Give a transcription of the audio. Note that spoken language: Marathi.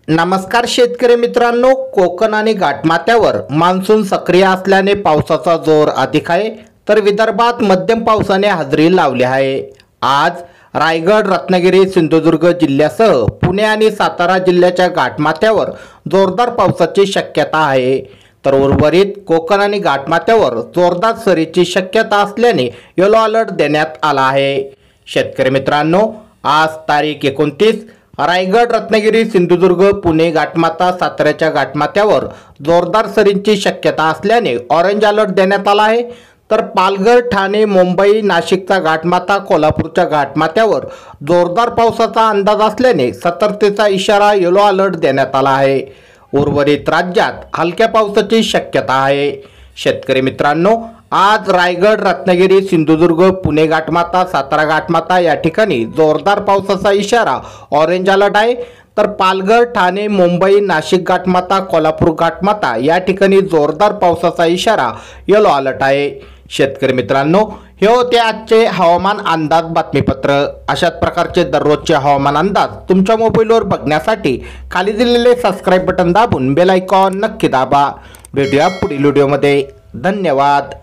नमस्कार शेतकरी मित्रांनो, कोकण आणि घाटमाथ्यावर मान्सून सक्रिय असल्याने पावसाचा जोर अधिक आहे, तर विदर्भात मध्यम पावसाने हजेरी लावली आहे। आज रायगड, रत्नागिरी, सिंधुदुर्ग जिल्ह्यासह पुणे आणि सातारा जिल्ह्याच्या घाटमाथ्यावर जोरदार पावसाची शक्यता आहे, तर उर्वरित कोकण आणि घाटमाथ्यावर जोरदार सरीची शक्यता असल्याने येलो अलर्ट देण्यात आला आहे। शेतकरी मित्रांनो, आज तारीख 29 रायगड, रत्नागिरी, सिंधुदुर्ग, पुणे घाटमाथा, साताऱ्याच्या घाटमाथ्यावर जोरदार सरींची शक्यता असल्याने ऑरेंज अलर्ट देण्यात आला आहे, तर पालघर, ठाणे, मुंबई, नाशिकचा घाटमाथा, कोल्हापूरच्या घाटमाथ्यावर जोरदार पावसाचा अंदाज असल्याने सतर्कतेचा इशारा येलो अलर्ट देण्यात आला आहे। उर्वरित राज्यात हलक्या पावसाची शक्यता आहे। शेतकरी मित्रांनो, आज रायगड, रत्नागिरी, सिंधुदुर्ग, पुणे घाटमाथा, सातारा घाटमाथा या ठिकाणी जोरदार पावसाचा इशारा ऑरेंज अलर्ट आहे, तर पालघर, ठाणे, मुंबई, नाशिक घाटमाथा, कोल्हापूर घाटमाथा या ठिकाणी जोरदार पावसाचा इशारा येलो अलर्ट आहे। शेतकरी मित्रांनो, हे होते आजचे हवामान अंदाज बातमीपत्र। अशाच प्रकारचे दररोजचे हवामान अंदाज तुमच्या मोबाईलवर बघण्यासाठी खाली दिलेले सबस्क्राइब बटन दाबून बेल आयकॉन नक्की दाबा। भेटूया पुढील व्हिडिओमध्ये। धन्यवाद।